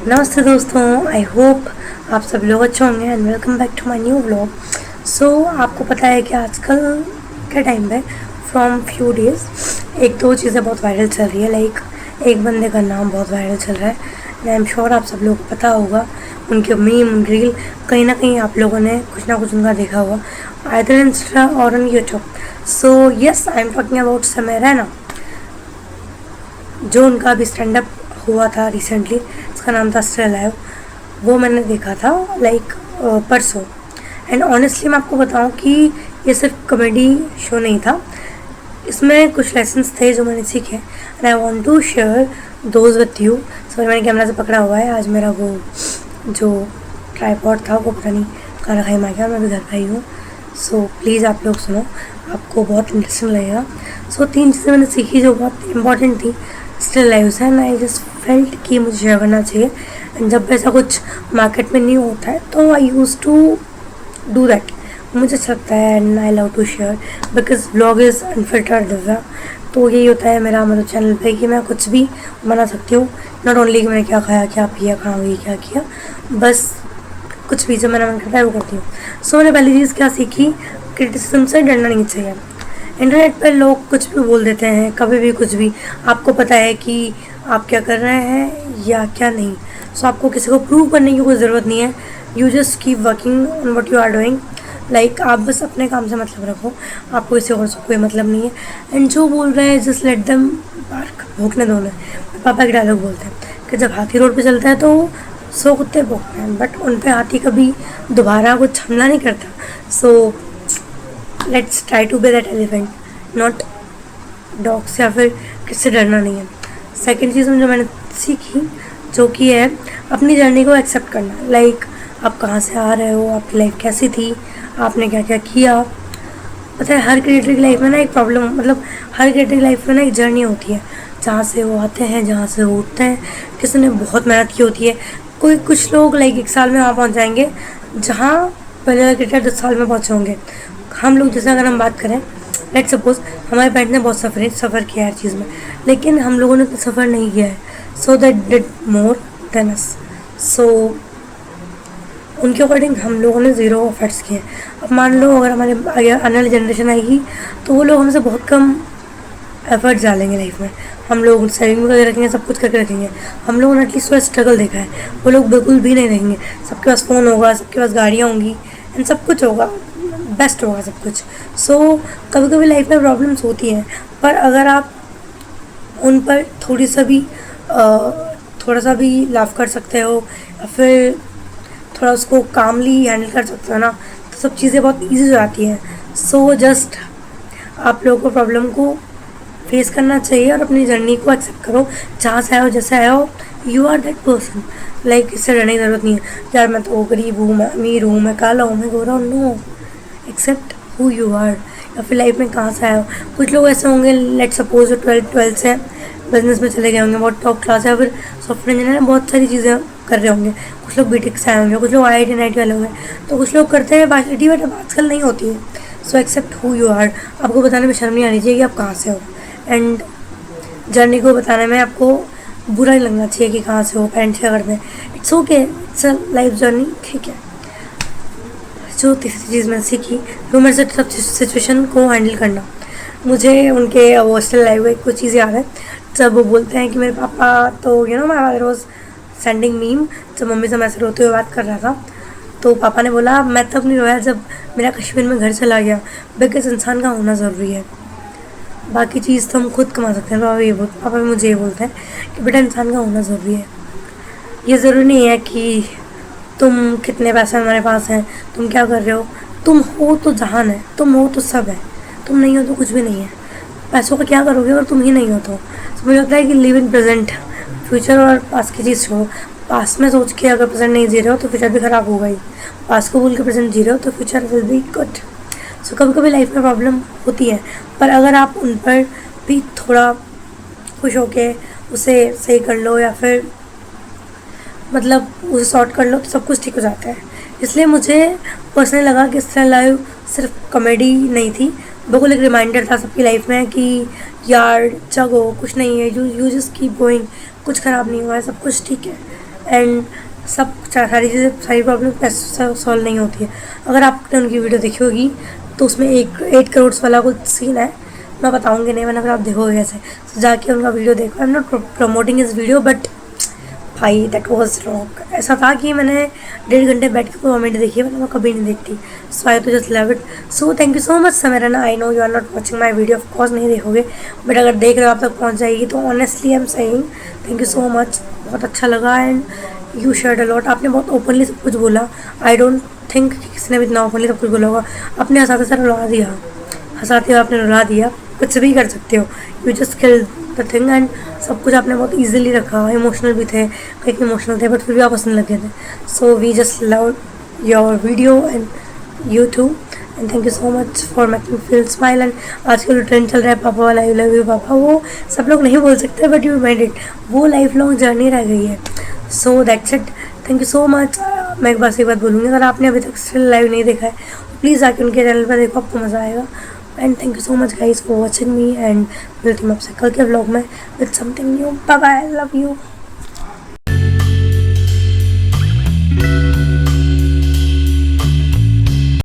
नमस्ते दोस्तों, I hope आप सब लोग अच्छे होंगे and welcome back to my new vlog. आपको पता है कि आजकल के टाइम पे फ्रॉम फ्यू डेज़ एक दो चीज़ें बहुत वायरल चल रही है। लाइक एक बंदे का नाम बहुत वायरल चल रहा है एंड आई एम श्योर आप सब लोगों को पता होगा। उनके मीम रील कहीं ना कहीं आप लोगों ने कुछ ना कुछ उनका देखा होगा, आइदर इंस्टा और on YouTube. So yes, I am talking about समय रैना, जो उनका अभी स्टैंड अप हुआ था रिसेंटली। इसका नाम था स्टिल अलाइव। वो मैंने देखा था लाइक परसों। एंड ऑनेस्टली मैं आपको बताऊं कि ये सिर्फ कॉमेडी शो नहीं था, इसमें कुछ लेसन्स थे जो मैंने सीखे and I want to share those with you. So मैंने कैमरा से पकड़ा हुआ है। आज मेरा वो जो ट्राइपॉड था वो पता नहीं कहाँ रखा ही मैं गया, मैं भी घर पर ही हूँ। सो प्लीज़ आप लोग सुनो, आपको बहुत इंटरेस्टिंग लगेगा। तीन चीज़ें मैंने सीखी जो बहुत इंपॉर्टेंट थी स्टिल लाइव से एंड आई जस्ट फेल्ट कि मुझे शेयर करना चाहिए। एंड जब ऐसा कुछ मार्केट में नहीं होता है तो I use to do that. मुझे अच्छा लगता है and I love to share because vlog is unfiltered Divya. तो यही होता है मेरा मतलब चैनल पे कि मैं कुछ भी बना सकती हूँ, नॉट ओनली कि मैंने क्या खाया, क्या पिया, कहाँ गई, क्या किया, बस कुछ भी जो मेरा मन करता है वो करती हूँ। मैंने पहली चीज़ क्या सीखी, क्रिटिसिज्म से डरना नहीं चाहिए। इंटरनेट पर लोग कुछ भी बोल देते हैं, कभी भी कुछ भी। आपको पता है कि आप क्या कर रहे हैं या क्या नहीं। आपको किसी को प्रूव करने की कोई ज़रूरत नहीं है। You just keep working on what you are doing. Like आप बस अपने काम से मतलब रखो, आपको किसी और से कोई मतलब नहीं है। एंड जो बोल रहे हैं जस्ट लेट देम बार्क, भौंकने दो उन्हें। पापा एक डायलॉग बोलते हैं कि जब हाथी रोड पे चलता है तो 100 कुत्ते भौंकते हैं, बट उन पे हाथी कभी दोबारा कुछ हमला नहीं करता। Let's try to be that elephant, not dogs, या फिर किससे डरना नहीं है। सेकेंड चीज़ जो मैंने सीखी जो कि है अपनी जर्नी को एक्सेप्ट करना। लाइक आप कहाँ से आ रहे हो, आपकी लाइफ कैसी थी, आपने क्या क्या किया। पता है हर क्रिएटर की लाइफ में ना एक प्रॉब्लम, मतलब हर क्रिएटर की लाइफ में ना एक जर्नी होती है, जहाँ से वो आते हैं, जहाँ से वो उठते हैं। किसी ने बहुत मेहनत की होती है। कुछ लोग लाइक 1 साल में वहाँ पहुँच जाएंगे जहाँ पहले क्रिकेटर 10 साल में पहुँचे होंगे। हम लोग जैसे अगर हम बात करें, लेट सपोज हमारे पेरेंट्स ने बहुत सफ़र किया है हर चीज़ में, लेकिन हम लोगों ने तो सफ़र नहीं किया है। That did more than us. उनके अकॉर्डिंग हम लोगों ने ज़ीरो एफर्ट्स किए। अब मान लो अगर हमारे आने वाली जनरेशन आएगी तो वो लोग हमसे बहुत कम एफर्ट्स डालेंगे लाइफ में। हम लोग सेविंग करके रखेंगे, सब कुछ करके रखेंगे। हम लोगों ने एटलीस्ट थोड़ा स्ट्रगल देखा है, वो लोग बिल्कुल भी नहीं देखेंगे। सबके पास फ़ोन होगा, सबके पास गाड़ियाँ होंगी एंड सब कुछ होगा, बेस्ट होगा सब कुछ। कभी कभी लाइफ में प्रॉब्लम्स होती हैं, पर अगर आप उन पर थोड़ा सा भी लाफ कर सकते हो या फिर थोड़ा उसको कामली हैंडल कर सकते हो ना, तो सब चीज़ें बहुत ईजी हो जाती हैं। जस्ट आप लोगों को प्रॉब्लम को फेस करना चाहिए और अपनी जर्नी को एक्सेप्ट करो। जहाँ से आए हो, जैसे आए हो, you are that person. Like इससे डरने की ज़रूरत नहीं है यार मैं तो गरीब हूँ, मैं अमीर हूँ, मैं काला हूँ, मैं गोरा हूँ। No, accept who you are. या फिर लाइफ में कहाँ से आए हो। कुछ लोग ऐसे होंगे, लेट सपोज जो 12th से बिजनेस में चले गए होंगे, बहुत टॉप क्लास है, या फिर सॉफ्टवेयर इंजीनियर, बहुत सारी चीज़ें कर रहे होंगे। कुछ लोग बीटेक से आए होंगे, कुछ लोग IIT NIT वाले होंगे, तो कुछ लोग करते हैं पार्शलिटी, बट आजकल नहीं होती है। Accept who you are. आपको बताने में शर्म नहीं आनी चाहिए कि आप कहाँ से हो, एंड जर्नी को बताने में आपको बुरा नहीं लगना चाहिए कि कहाँ से हो, पेरेंट्स क्या करते हैं। It's okay, it's a life journey, ठीक है। जो तीसरी चीज़ मैंने सीखी वो मेरे से सब सिचुएशन को हैंडल करना। मुझे उनके वो स्टिल लाइव एक कुछ चीज़ याद है, जब वो बोलते हैं कि मेरे पापा तो my father was sending meme, जब मम्मी से मैं से रोते हुए बात कर रहा था, तो पापा ने बोला मैं तब नहीं रोया जब मेरा कश्मीर में घर चला गया, बिकॉज इंसान का होना ज़रूरी है, बाकी चीज़ तो हम खुद कमा सकते हैं। पापा भी मुझे ये बोलते हैं कि बेटा इंसान का होना ज़रूरी है। ये ज़रूरी नहीं है कि तुम कितने पैसे हमारे पास हैं, तुम क्या कर रहे हो। तुम हो तो जहान है, तुम हो तो सब है, तुम नहीं हो तो कुछ भी नहीं है। पैसों का क्या करोगे अगर तुम ही नहीं हो तो। मुझे लगता है कि लिव इन प्रेजेंट, फ्यूचर और पास की चीज़ छोड़ो। पास में सोच के अगर प्रेजेंट नहीं जी रहे हो तो फ्यूचर भी ख़राब होगा ही। पास को भूल के प्रेजेंट जी रहे हो तो फ्यूचर विल बी गुड। कभी कभी लाइफ में प्रॉब्लम होती है, पर अगर आप उन पर भी थोड़ा खुश होके उसे सही कर लो या फिर मतलब उसे सॉर्ट कर लो तो सब कुछ ठीक हो जाता है। इसलिए मुझे पर्सनली लगा कि स्टिल लाइव सिर्फ कॉमेडी नहीं थी, बिल्कुल एक रिमाइंडर था सबकी लाइफ में कि यार जगो, कुछ नहीं है, यू जस्ट कीप गोइंग, कुछ ख़राब नहीं हुआ है, सब कुछ ठीक है। एंड सब सारी चीज़ें, सारी प्रॉब्लम पैसों से सॉल्व नहीं होती है। अगर आपने उनकी वीडियो देखी होगी तो उसमें 8 करोड़ वाला कुछ सीन है, मैं बताऊंगी नहीं, मैंने, अगर आप देखोगे ऐसे तो जाके उनका वीडियो देखो। आई एम नॉट प्रमोटिंग इस वीडियो, बट भाई दैट वाज रॉन्ग। ऐसा था कि मैंने 1.5 घंटे बैठ के कॉमेडी देखी है, मैंने वो कभी नहीं देखती। सो आई तो just love it. So thank you so much Sameran. I know you are not watching my video, of course नहीं देखोगे, बट अगर देख रहे हो आप तक पहुँच जाएगी, तो honestly I am saying thank you so much. बहुत अच्छा लगा and you shared a lot. आपने बहुत ओपनली सब कुछ बोला। आई डोंट थिंक किसी ने भी इतना ओपनली सब कुछ बोला होगा। अपने हंसाते सर रुला दिया, हंसाते हुए आपने रुला दिया। कुछ भी कर सकते हो, you just kill the thing. And सब कुछ आपने बहुत इजीली रखा। इमोशनल भी थे, कहीं इमोशनल थे, बट फिर भी आप हंसने लगे थे। So we just love your video and you too, and thank you so much for making feel smile. एंड आजकल ट्रेंड चल रहा है पापा वाला, यू लव यू पापा, वो सब लोग नहीं बोल सकते, बट यू मेड इट। वो लाइफ लॉन्ग जर्नी रह गई है। So that's it, thank you so much. मैं एक बात बोलूँगी, अगर आपने अभी तक स्टिल लाइव नहीं देखा है, प्लीज़ आके उनके चैनल पर देखो, आपको मज़ा आएगा। And thank you so much guys for watching me, and मिलती हूँ आपसे कल के व्लॉग में with something new. Bye bye, love you.